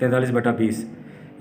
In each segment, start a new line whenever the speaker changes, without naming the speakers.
43/20।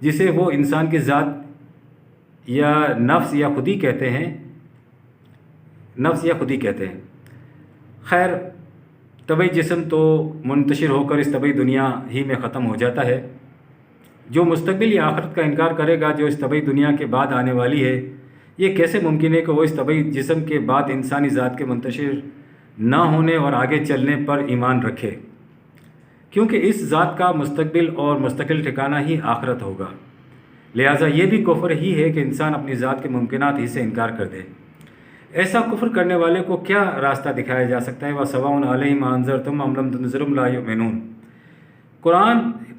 جسے وہ انسان کی ذات یا نفس یا خودی کہتے ہیں، خیر طبعی جسم تو منتشر ہو کر اس طبعی دنیا ہی میں ختم ہو جاتا ہے۔ جو مستقبل یا آخرت کا انکار کرے گا جو اس طبعی دنیا کے بعد آنے والی ہے، یہ کیسے ممکن ہے کہ وہ اس طبعی جسم کے بعد انسانی ذات کے منتشر نہ ہونے اور آگے چلنے پر ایمان رکھے، کیونکہ اس ذات کا مستقبل اور مستقل ٹھکانہ ہی آخرت ہوگا۔ لہٰذا یہ بھی کفر ہی ہے کہ انسان اپنی ذات کے ممکنات ہی سے انکار کر دے۔ ایسا کفر کرنے والے کو کیا راستہ دکھایا جا سکتا ہے؟ وَسَوَاءٌ عَلَيْهِمْ أَنذَرْتُمْ أَمْ لَمْ تُنذِرْهُمْ لَا يُؤْمِنُونَ۔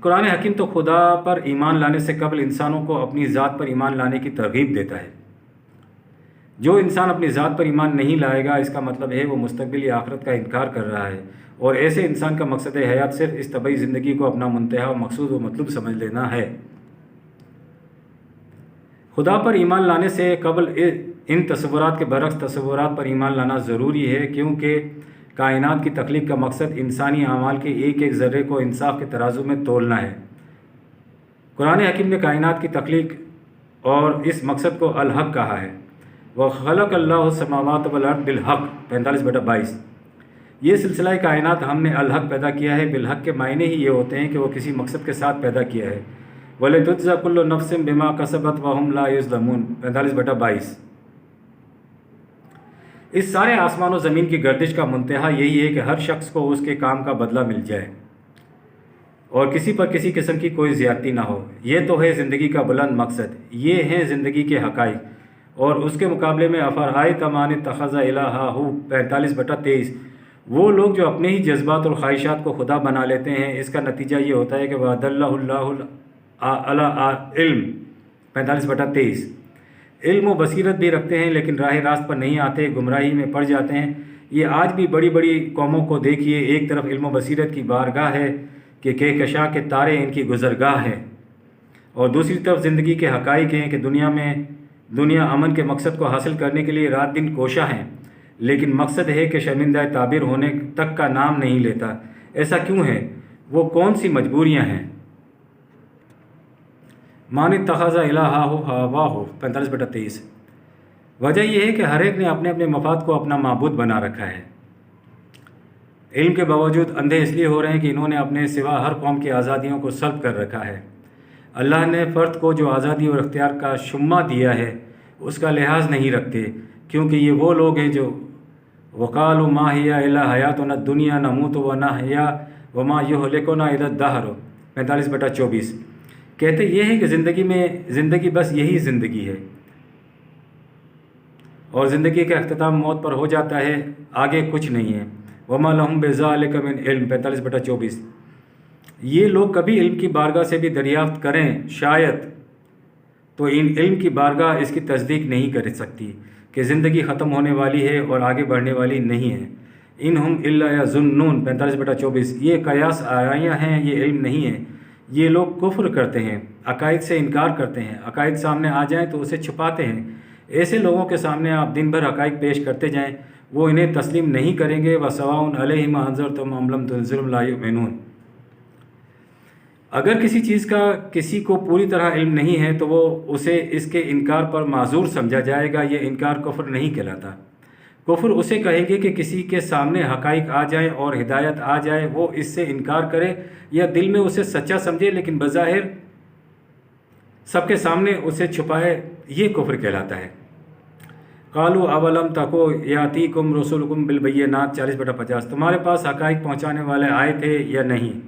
قرآن حکیم تو خدا پر ایمان لانے سے قبل انسانوں کو اپنی ذات پر ایمان لانے کی ترغیب دیتا ہے۔ جو انسان اپنی ذات پر ایمان نہیں لائے گا، اس کا مطلب ہے وہ مستقبل یا آخرت کا انکار کر رہا ہے، اور ایسے انسان کا مقصد حیات صرف اس طبعی زندگی کو اپنا منتہا و مقصود و مطلوب سمجھ لینا ہے۔ خدا پر ایمان لانے سے قبل ان تصورات کے برعکس تصورات پر ایمان لانا ضروری ہے، کیونکہ کائنات کی تخلیق کا مقصد انسانی اعمال کے ایک ایک ذرے کو انصاف کے ترازو میں تولنا ہے۔ قرآن حکیم نے کائنات کی تخلیق اور اس مقصد کو الحق کہا ہے۔ وَخَلَقَ اللَّهُ السَّمَاوَاتِ وَالْأَرْضَ بِالْحَقِّ 45/22۔ یہ سلسلہ کائنات ہم نے الحق پیدا کیا ہے۔ بالحق کے معنی ہی یہ ہوتے ہیں کہ وہ کسی مقصد کے ساتھ پیدا کیا ہے۔ وَلِتُجْزَىٰ كُلُّ نَفْسٍ بِمَا كَسَبَتْ وَهُمْ لَا يُظْلَمُونَ 45/22۔ اس سارے آسمان و زمین کی گردش کا منتہا یہی ہے کہ ہر شخص کو اس کے کام کا بدلہ مل جائے اور کسی پر کسی قسم کی کوئی زیادتی نہ ہو۔ یہ تو ہے زندگی کا بلند مقصد، یہ ہیں زندگی کے حقائق، اور اس کے مقابلے میں افرأیت من اتخذ الہہ 45/23۔ وہ لوگ جو اپنے ہی جذبات اور خواہشات کو خدا بنا لیتے ہیں، اس کا نتیجہ یہ ہوتا ہے کہ وَأَضَلَّهُ اللَّهُ عَلَىٰ علم 45/23۔ علم و بصیرت بھی رکھتے ہیں لیکن راہ راست پر نہیں آتے، گمراہی میں پڑ جاتے ہیں۔ یہ آج بھی بڑی بڑی قوموں کو دیکھیے، ایک طرف علم و بصیرت کی بارگاہ ہے کہ کہکشاں کے تارے ان کی گزرگاہ ہے، اور دوسری طرف زندگی کے حقائق ہیں کہ دنیا امن کے مقصد کو حاصل کرنے کے لیے رات دن کوشاں ہیں، لیکن مقصد ہے کہ شرمندہ تعبیر ہونے تک کا نام نہیں لیتا۔ ایسا کیوں ہے؟ وہ کون سی مجبوریاں ہیں؟ من اتخذ الہہ ہواہ 45/23۔ وجہ یہ ہے کہ ہر ایک نے اپنے اپنے مفاد کو اپنا معبود بنا رکھا ہے۔ علم کے باوجود اندھے اس لیے ہو رہے ہیں کہ انہوں نے اپنے سوا ہر قوم کی آزادیوں کو سلب کر رکھا ہے۔ اللہ نے فرد کو جو آزادی اور اختیار کا شمع دیا ہے اس کا لحاظ نہیں رکھتے، کیونکہ یہ وہ لوگ ہیں جو وَقَالُوا مَا هِيَ إِلَّا حَيَاتُنَا الدُّنْيَا نَمُوتُ وَنَحْيَا وَمَا يُهْلِكُنَا إِلَّا الدَّهْرُ 45/24۔ کہتے یہ ہے کہ زندگی بس یہی زندگی ہے، اور زندگی کا اختتام موت پر ہو جاتا ہے، آگے کچھ نہیں ہے۔ وَمَا لَهُمْ بِذَلِكَ مِنْ عِلْمٍ 45/24۔ یہ لوگ کبھی علم کی بارگاہ سے بھی دریافت کریں شاید، تو ان علم کی بارگاہ اس کی تصدیق نہیں کر سکتی کہ زندگی ختم ہونے والی ہے اور آگے بڑھنے والی نہیں ہے۔ اِنْهُمْ إِلَّا يَظُنُّونَ 45/24۔ یہ قیاس آرائیاں ہیں، یہ علم نہیں ہے۔ یہ لوگ کفر کرتے ہیں، عقائد سے انکار کرتے ہیں، عقائد سامنے آ جائیں تو اسے چھپاتے ہیں۔ ایسے لوگوں کے سامنے آپ دن بھر حقائق پیش کرتے جائیں، وہ انہیں تسلیم نہیں کریں گے۔ وَسَوَاءٌ عَلَيْهِمْ أَنذَرْتُمْ أَمْ لَمْ تُنذِرْهُمْ لَا يُؤْمِنُونَ۔ اگر کسی چیز کا کسی کو پوری طرح علم نہیں ہے تو وہ اسے اس کے انکار پر معذور سمجھا جائے گا۔ یہ انکار کفر نہیں کہلاتا۔ کفر اسے کہیں گے کہ کسی کے سامنے حقائق آ جائیں اور ہدایت آ جائے، وہ اس سے انکار کرے یا دل میں اسے سچا سمجھے لیکن بظاہر سب کے سامنے اسے چھپائے، یہ کفر کہلاتا ہے۔ قالوا اولم تکو یاتیکم رسولکم بالبینات 40/50۔ تمہارے پاس حقائق پہنچانے والے آئے تھے یا نہیں؟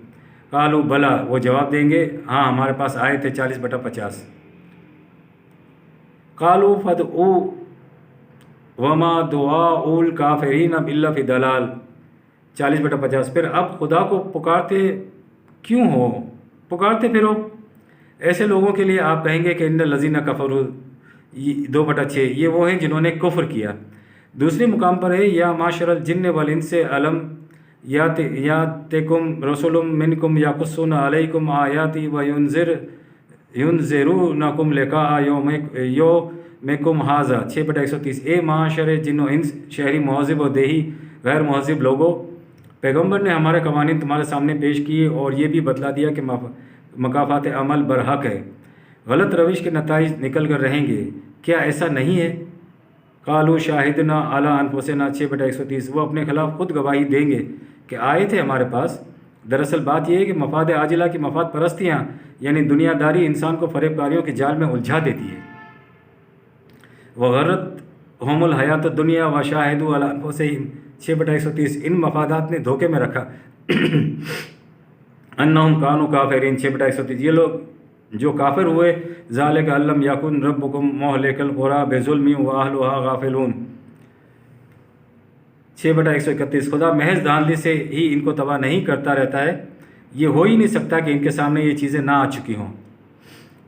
قالوا بلا، وہ جواب دیں گے ہاں ہمارے پاس آئے تھے 40/50۔ قالوا فادعوا وما دعاء الکافرین الا فی ضلال 40/50۔ پھر اب خدا کو پکارتے کیوں ہو؟ پکارتے پھرو ایسے لوگوں کے لیے آپ کہیں گے کہ ان الذین کفروا 2/6، یہ وہ ہیں جنہوں نے کفر کیا۔ دوسرے مقام پر ہے یا معاشر الجن والانس الم یاتکم رسول منکم یقصون علیکم آیاتی وینذرونکم لقاء یومکم ھذا 6/130۔ اے معاشر جن و انس، شہری مہذب و دیہی غیر مہذب لوگوں، پیغمبر نے ہمارے قوانین تمہارے سامنے پیش کیے اور یہ بھی بتلا دیا کہ مکافات عمل برحق ہے۔ غلط روش کے نتائج نکل کر رہیں گے، کیا ایسا نہیں ہے؟ قالوا شاہدنا علی انفسنا 6/130، وہ اپنے خلاف خود گواہی دیں گے کہ آئے تھے ہمارے پاس۔ دراصل بات یہ ہے کہ مفاد عاجلہ کی مفاد پرستیاں یعنی دنیا داری انسان کو فریب کاریوں کے جال میں الجھا دیتی ہے۔ وغرتہم الحیات الدنیا وشاہدوا علی انفسہم 6/130، ان مفادات نے دھوکے میں رکھا انہم کانوا کافرین 6/130، یہ لوگ جو کافر ہوئے، ذالک ان لم یکن ربکم مہلک القری بظلم واہلھا غافلون 6/131، خدا محض دھاندلی سے ہی ان کو تباہ نہیں کرتا رہتا ہے، یہ ہو ہی نہیں سکتا کہ ان کے سامنے یہ چیزیں نہ آ چکی ہوں،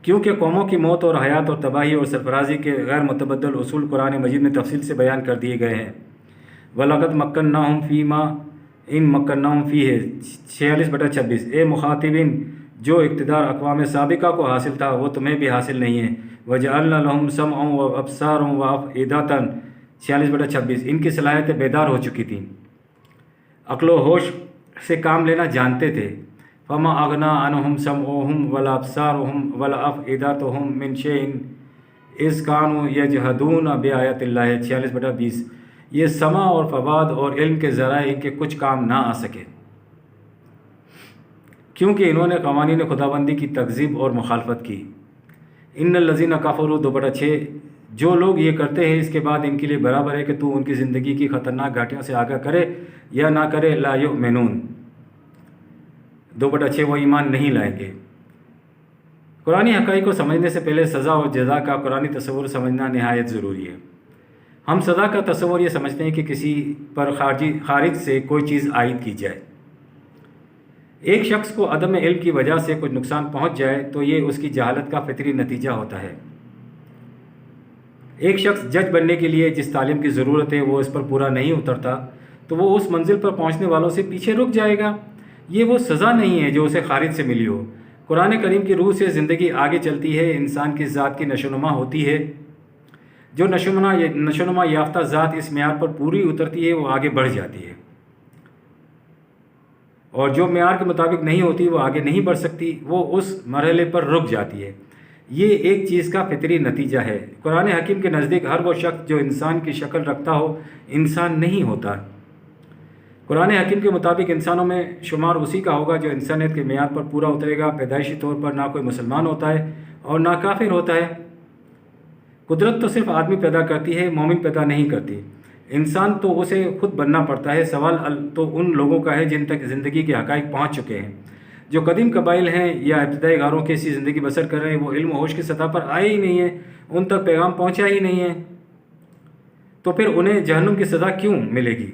کیونکہ قوموں کی موت اور حیات اور تباہی اور سرفرازی کے غیر متبدل اصول قرآن مجید میں تفصیل سے بیان کر دیے گئے ہیں۔ وَلَقَدْ مَكَّنَّاهُمْ فِي مَا إِن مَكَّنَّاهُمْ فِيهِ 46/26، اے مخاطبین، جو اقتدار اقوام سابقہ کو حاصل تھا وہ تمہیں بھی حاصل نہیں ہے۔ وَجَعَلْنَا لَهُمْ سَمْعًا وَأَبْصَارًا وَأَفْئِدَةً 46/26، ان کی صلاحیتیں بیدار ہو چکی تھیں، عقل و ہوش سے کام لینا جانتے تھے۔ فَمَا أَغْنَىٰ عَنْهُمْ سَمْعُهُمْ وَلَا أَبْصَارُهُمْ وَلَا أَفْئِدَتُهُمْ مِنْ شَيْءٍ إِذْ كَانُوا يَجْحَدُونَ بِآيَاتِ اللَّهِ 46/20، یہ سمع اور فواد اور علم کے ذرائع ان کے کچھ کام نہ آ سکے، کیونکہ انہوں نے قوانین خداوندی کی تکذیب اور مخالفت کی۔ ان الذین کفروا 2/6، جو لوگ یہ کرتے ہیں اس کے بعد ان کے لیے برابر ہے کہ تو ان کی زندگی کی خطرناک گھاٹیوں سے آگاہ کرے یا نہ کرے، لا یؤمنون 2/6، وہ ایمان نہیں لائیں گے۔ قرآن حقائق کو سمجھنے سے پہلے سزا اور جزا کا قرآنی تصور سمجھنا نہایت ضروری ہے۔ ہم سزا کا تصور یہ سمجھتے ہیں کہ کسی پر خارج سے کوئی چیز عائد کی جائے۔ ایک شخص کو عدم علم کی وجہ سے کچھ نقصان پہنچ جائے تو یہ اس کی جہالت کا فطری نتیجہ ہوتا ہے۔ ایک شخص جج بننے کے لیے جس تعلیم کی ضرورت ہے وہ اس پر پورا نہیں اترتا تو وہ اس منزل پر پہنچنے والوں سے پیچھے رک جائے گا۔ یہ وہ سزا نہیں ہے جو اسے خارج سے ملی ہو۔ قرآن کریم کی روح سے زندگی آگے چلتی ہے، انسان کی ذات کی نشوونما ہوتی ہے۔ جو نشوونما یافتہ ذات اس معیار پر پوری اترتی ہے وہ آگے بڑھ جاتی ہے، اور جو معیار کے مطابق نہیں ہوتی وہ آگے نہیں بڑھ سکتی، وہ اس مرحلے پر رک جاتی ہے۔ یہ ایک چیز کا فطری نتیجہ ہے۔ قرآن حکیم کے نزدیک ہر وہ شخص جو انسان کی شکل رکھتا ہو انسان نہیں ہوتا۔ قرآن حکیم کے مطابق انسانوں میں شمار اسی کا ہوگا جو انسانیت کے معیار پر پورا اترے گا۔ پیدائشی طور پر نہ کوئی مسلمان ہوتا ہے اور نہ کافر ہوتا ہے۔ قدرت تو صرف آدمی پیدا کرتی ہے، مومن پیدا نہیں کرتی۔ انسان تو اسے خود بننا پڑتا ہے۔ سوال تو ان لوگوں کا ہے جن تک زندگی کے حقائق پہنچ چکے ہیں۔ جو قدیم قبائل ہیں یا ابتدائی غاروں کی ایسی زندگی بسر کر رہے ہیں، وہ علم و ہوش کی سطح پر آئے ہی نہیں ہیں، ان تک پیغام پہنچا ہی نہیں ہے، تو پھر انہیں جہنم کی سزا کیوں ملے گی؟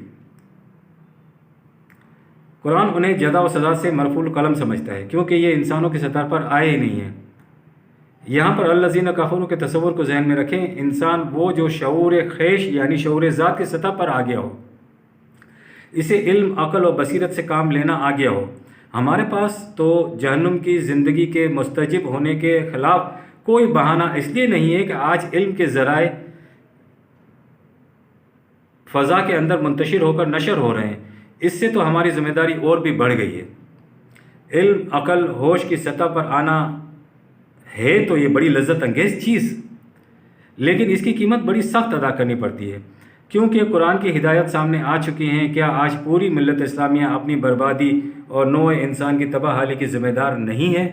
قرآن انہیں جزا و سزا سے مرفوع القلم سمجھتا ہے، کیونکہ یہ انسانوں کی سطح پر آئے ہی نہیں ہیں۔ یہاں پر الذین کفروا کے تصور کو ذہن میں رکھیں۔ انسان وہ جو شعور خیش یعنی شعور ذات کی سطح پر آ گیا ہو، اسے علم، عقل اور بصیرت سے کام لینا آ گیا ہو۔ ہمارے پاس تو جہنم کی زندگی کے مستجب ہونے کے خلاف کوئی بہانہ اس لیے نہیں ہے کہ آج علم کے ذرائع فضا کے اندر منتشر ہو کر نشر ہو رہے ہیں، اس سے تو ہماری ذمہ داری اور بھی بڑھ گئی ہے۔ علم، عقل، ہوش کی سطح پر آنا ہے تو یہ بڑی لذت انگیز چیز، لیکن اس کی قیمت بڑی سخت ادا کرنی پڑتی ہے، کیونکہ قرآن کی ہدایت سامنے آ چکی ہیں۔ کیا آج پوری ملت اسلامیہ اپنی بربادی اور نوع انسان کی تباہ حالی کی ذمہ دار نہیں ہے؟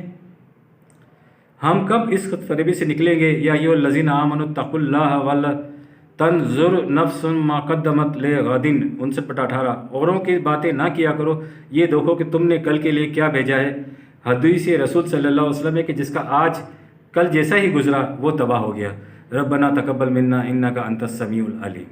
ہم کب اس خود فریبی سے نکلیں گے؟ یا ایھا الذین آمنوا اتقوا اللہ ولتنظر نفس ما قدمت لغد 59/18، اوروں کی باتیں نہ کیا کرو، یہ دیکھو کہ تم نے کل کے لیے کیا بھیجا ہے۔ حدیث رسول صلی اللہ علیہ وسلم ہے کہ جس کا آج کل جیسا ہی گزرا وہ تباہ ہو گیا۔ ربنا تقبل منا انک انت السمیع العلیم۔